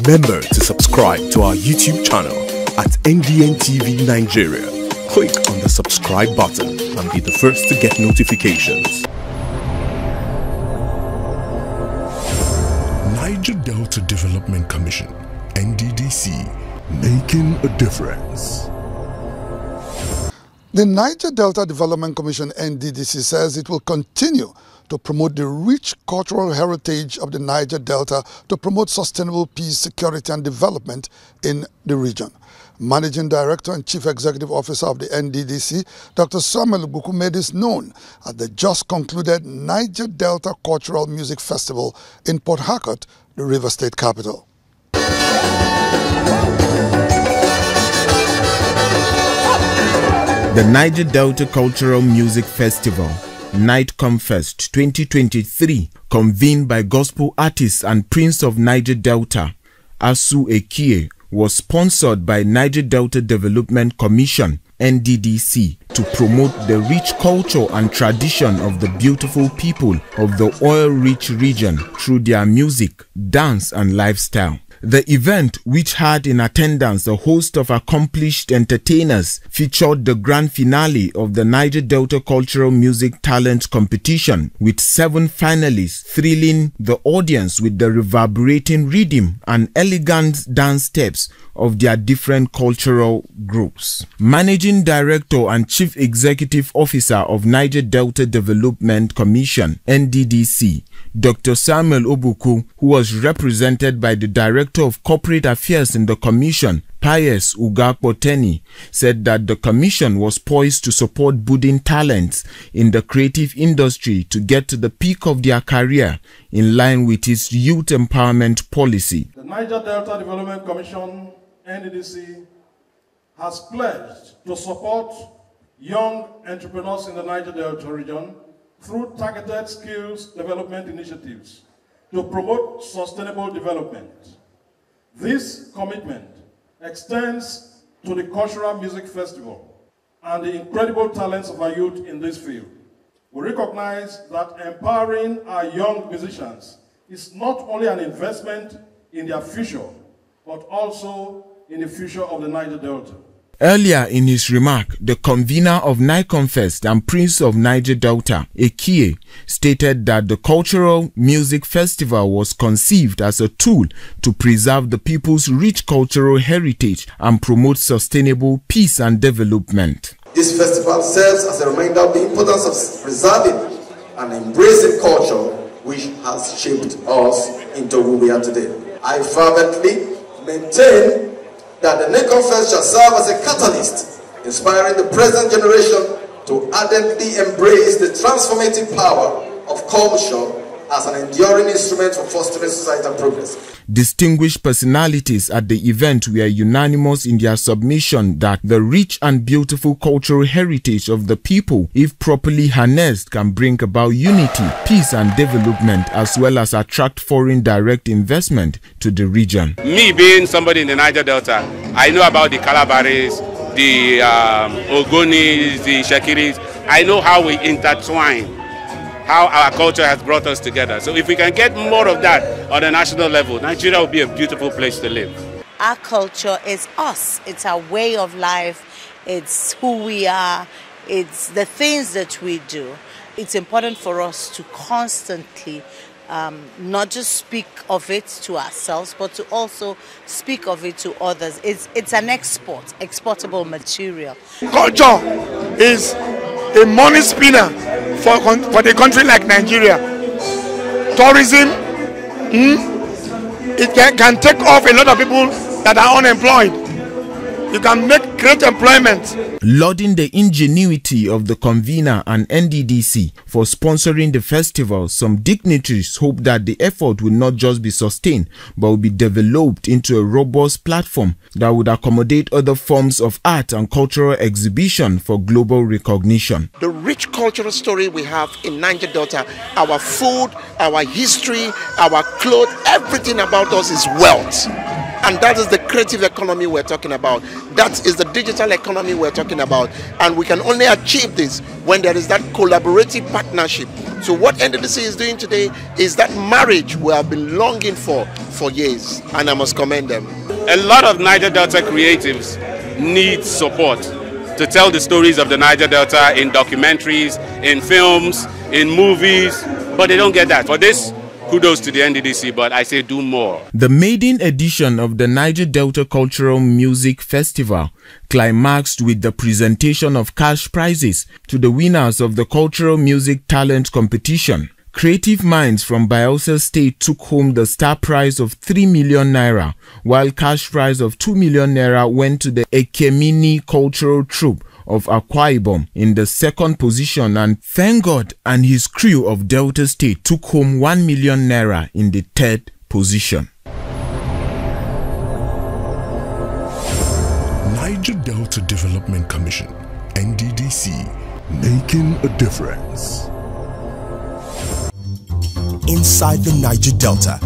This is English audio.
Remember to subscribe to our YouTube channel at NDN Nigeria. Click on the subscribe button and be the first to get notifications. Niger Delta Development Commission, NDDC, making a difference. The Niger Delta Development Commission, NDDC, says it will continue to promote the rich cultural heritage of the Niger Delta to promote sustainable peace, security and development in the region. Managing Director and Chief Executive Officer of the NDDC, Dr. Samuel Ogbuku, made this known at the just concluded Niger Delta Cultural Music Festival in Port Harcourt, the River State capital. The Niger Delta Cultural Music Festival, NIGECOMFest 2023, convened by gospel artist and Prince of Niger Delta, AKUGHA, was sponsored by Niger Delta Development Commission, NDDC, to promote the rich culture and tradition of the beautiful people of the oil-rich region through their music, dance and lifestyle. The event, which had in attendance a host of accomplished entertainers, featured the grand finale of the Niger Delta Cultural Music Talent Competition, with 7 finalists thrilling the audience with the reverberating rhythm and elegant dance steps of their different cultural groups. Managing Director and Chief Executive Officer of Niger Delta Development Commission, NDDC, Dr. Samuel Ogbuku, who was represented by the Director of Corporate Affairs in the Commission, Pius Ugakpoteni, said that the Commission was poised to support budding talents in the creative industry to get to the peak of their career in line with its youth empowerment policy. The Niger Delta Development Commission, NDDC, has pledged to support young entrepreneurs in the Niger Delta region through targeted skills development initiatives to promote sustainable development. This commitment extends to the Cultural Music Festival and the incredible talents of our youth in this field. We recognize that empowering our young musicians is not only an investment in their future, but also in the future of the Niger Delta. Earlier in his remark, the convener of NIGECOMFest and Prince of Niger Delta, AKUGHA, stated that the Cultural Music Festival was conceived as a tool to preserve the people's rich cultural heritage and promote sustainable peace and development. This festival serves as a reminder of the importance of preserving and embracing culture which has shaped us into who we are today. I fervently maintain that the NIGECOMFest shall serve as a catalyst, inspiring the present generation to ardently embrace the transformative power of culture as an enduring instrument for fostering societal progress. Distinguished personalities at the event were unanimous in their submission that the rich and beautiful cultural heritage of the people, if properly harnessed, can bring about unity, peace and development, as well as attract foreign direct investment to the region. Me being somebody in the Niger Delta, I know about the Calabaris, the Ogonis, the Shakiris. I know how we intertwine, how our culture has brought us together. So if we can get more of that on a national level, Nigeria will be a beautiful place to live. Our culture is us. It's our way of life. It's who we are. It's the things that we do. It's important for us to constantly not just speak of it to ourselves, but to also speak of it to others. It's an exportable material. Culture is a money spinner for the country like Nigeria. Tourism, it can take off a lot of people that are unemployed. You can make great employment. Lauding the ingenuity of the convener and NDDC for sponsoring the festival, some dignitaries hope that the effort will not just be sustained, but will be developed into a robust platform that would accommodate other forms of art and cultural exhibition for global recognition. The rich cultural story we have in Niger Delta, our food, our history, our clothes, everything about us is wealth. And that is the creative economy we're talking about. That is the digital economy we're talking about. And we can only achieve this when there is that collaborative partnership. So what Nddc is doing today is that marriage we have been longing for years, and I must commend them. A lot of Niger Delta creatives need support to tell the stories of the Niger Delta in documentaries, in films, in movies, but they don't get that. For this, kudos to the Nddc, but I say do more. The maiden edition of the Niger Delta Cultural Music Festival climaxed with the presentation of cash prizes to the winners of the Cultural Music Talent Competition. Creative minds from Bayelsa State took home the star prize of 3 million naira, while cash prize of 2 million naira went to the Ekemini Cultural Troupe of Akwa Ibom in the second position, and Thank God and his crew of Delta State took home 1 million naira in the third position. Niger Delta Development Commission, NDDC, making a difference. Inside the Niger Delta,